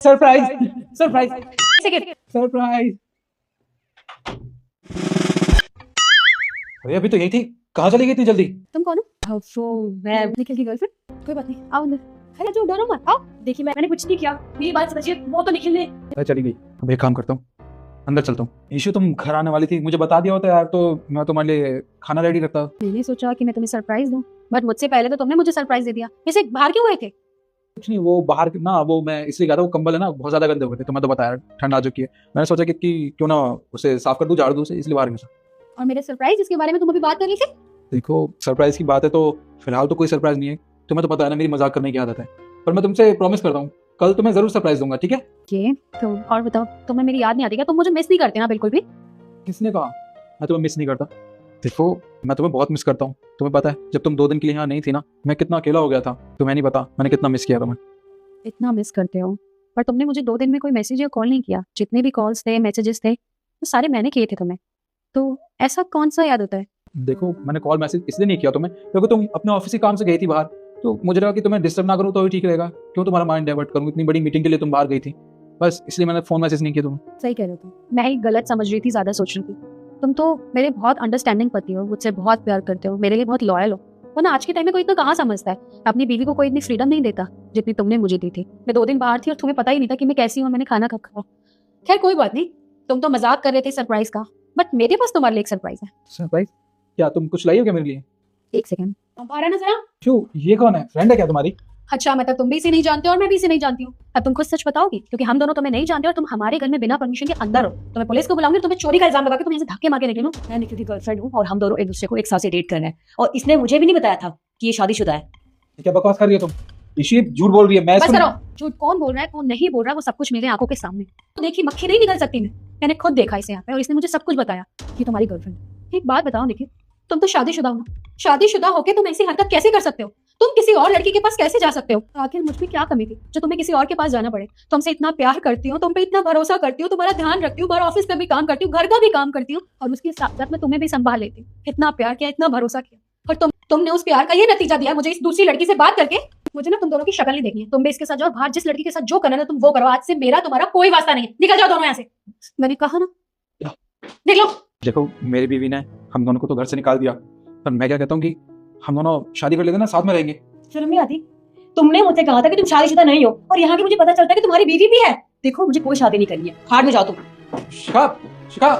Surprise surprise surprise. अरे अभी तो यही थी, कहाँ चली गई इतनी जल्दी? तुम कौन हो? मैं निखिल की गर्लफ्रेंड। कोई बात नहीं, आओ अंदर। अरे जो डरो मत, आओ। देखिए मैंने कुछ नहीं किया, मेरी बात समझिए। वो तो निखिल ने। अरे चली गई, अब एक काम करता हूँ, अंदर चलता हूँ। ईशू तुम घर आने वाली थी, मुझे बता दिया होता यार तो मैं तुम्हारे लिए खाना रेडी रखता। मैंने सोचा कि मैं तुम्हें सरप्राइज दूं, बट मुझसे पहले तो तुमने मुझे सरप्राइज दे दिया। वैसे बाहर क्यों गए थे? कुछ नहीं, वो बाहर ना, वो मैं इसलिए गया था, वो कंबल है ना बहुत ज्यादा गंदे हो गए थे, तुम्हें तो बताया ठंड आ चुकी है। मैंने सोचा कि क्यों ना उसे साफ कर दूं, झाड़ दूं उसे, इसलिए बाहर गया था। और मेरे सरप्राइज इसके बारे में तुम अभी बात कर रही थी? देखो सरप्राइज की बात है तो फिलहाल तो कोई सरप्राइज नहीं है, तुम्हें तो पता है ना मेरी मजाक करने की आदत है, पर मैं तुमसे प्रॉमिस करता हूँ कल तुम्हें जरूर सरप्राइज दूंगा, ठीक है? ये तो और बताओ, तुम्हें मेरी याद नहीं आती क्या? तुम मुझे मिस नहीं करते ना बिल्कुल भी? किसने कहा मैं तुम्हें मिस नहीं करता? देखो मैं तुम्हें बहुत मिस करता हूँ, तुम्हें पता है जब तुम 2 दिन के लिए यहाँ नहीं थी ना, मैं कितना अकेला हो गया था, तुम्हें नहीं पता मैंने कितना मिस किया तुम्हें। इतना मिस करते हो, पर तुमने मुझे 2 दिन में कोई मैसेज या कॉल नहीं किया। जितने भी कॉल्स थे, मैसेजेस थे, वो सारे मैंने किए थे तुम्हें। तो ऐसा कौन सा याद होता है? देखो मैंने कॉल मैसेज इसलिए नहीं किया तुम्हें क्योंकि तुम अपने ऑफिस के काम से गई थी बाहर, तो मुझे लगा कि तुम्हें डिस्टर्ब ना करूँ तो ही ठीक रहेगा। क्यों तुम्हारा माइंड डाइवर्ट करूँ, इतनी बड़ी मीटिंग के लिए तुम बाहर गई थी, बस इसलिए मैंने फोन मैसेज नहीं किया तुम्हें। सही कह रहे हो तुम, मैं ही गलत समझ रही थी, ज्यादा सोच रही थी। तुम तो मेरे बहुत अंडरस्टैंडिंग पति हो, मुझसे बहुत प्यार करते हो, मेरे लिए बहुत लॉयल हो। वरना आज के टाइम में कोई इतना कहाँ समझता है, अपनी बीवी को कोई इतनी फ्रीडम नहीं देता जितनी तुमने मुझे दी थी। मैं 2 दिन बाहर थी और तुम्हें पता ही नहीं था कि मैं कैसी हूँ और मैंने खाना कब खाया। खैर कोई बात नहीं, तुम तो मजाक कर रहे थे सरप्राइज का, बट मेरे पास तुम्हारे लिए एक सरप्राइज है। सरप्राइज? क्या तुम कुछ लाई हो क्या मेरे लिए? एक सेकंड, बाहर आना जरा। क्यों, ये कौन है? फ्रेंड है क्या तुम्हारी? अच्छा मतलब तुम भी इसे नहीं जानते और मैं भी इसे नहीं जानती हूँ। अब तुम खुद सच बताओगी, क्योंकि हम दोनों तुम्हें नहीं जानते और तुम हमारे घर में बिना परमिशन के अंदर हो। तो मैं पुलिस को बुलाऊंगी, तुम्हें चोरी का इल्जाम लगा के तुम यहाँ से धक्के मार के निकलूं। मैं निखिल की गर्लफ्रेंड हूँ और हम दोनों एक दूसरे को एक साथ से डेट कर रहे हैं, और इसने मुझे भी नहीं बताया था कि ये शादीशुदा है। क्या बकवास कर रही हो तुम? ईशू झूठ बोल रही है। मैं बस करो, झूठ कौन बोल रहा है कौन नहीं बोल रहा है वो सब कुछ मेरे आंखों के सामने। तो देखिए मक्खी नहीं निकल सकती मैंने खुद देखा इसे यहाँ पे और इसने मुझे सब कुछ बताया। ये तुम्हारी गर्लफ्रेंड। एक बात बताओ निखिल, तुम तो शादीशुदा हो ना? शादीशुदा होके तुम ऐसी हरकत कैसे कर सकते हो? तुम किसी और लड़की के पास कैसे जा सकते हो? आखिर मुझ में क्या कमी थी जो तुम्हें किसी और के पास जाना पड़े? तुमसे इतना प्यार करती हूँ, तुम पे इतना भरोसा करती हूँ, तुम्हारा ध्यान रखती हूँ, बाहर ऑफिस में भी काम करती हूँ, घर का भी काम करती हूँ, और उसके साथ साथ मैं तुम्हें भी संभाल लेती हूँ। इतना प्यार किया, इतना भरोसा किया, और तुमने उस प्यार का ये नतीजा दिया मुझे इस दूसरी लड़की से बात करके। मुझे ना तुम दोनों की शक्ल नहीं देखनी है। तुम भी इसके साथ जाओ, बाहर जिस लड़की के साथ जो करना है तुम वो करो। आज से मेरा तुम्हारा कोई वास्ता नहीं है। निकल जाओ दोनों यहाँ से। मैंने कहा ना, निकलो। देखो मेरी बीवी ने हम दोनों को तो घर से निकाल दिया, पर मैं क्या कहता हूँ कि हम दोनों शादी कर लेते ना, साथ में रहेंगे। शर्म नहीं आती? तुमने मुझसे कहा था कि तुम शादीशुदा नहीं हो, और यहाँ के मुझे पता चलता है कि तुम्हारी बीवी भी है। देखो मुझे कोई शादी नहीं करनी है, हार में जाओ तुम। शिखा, शिखा।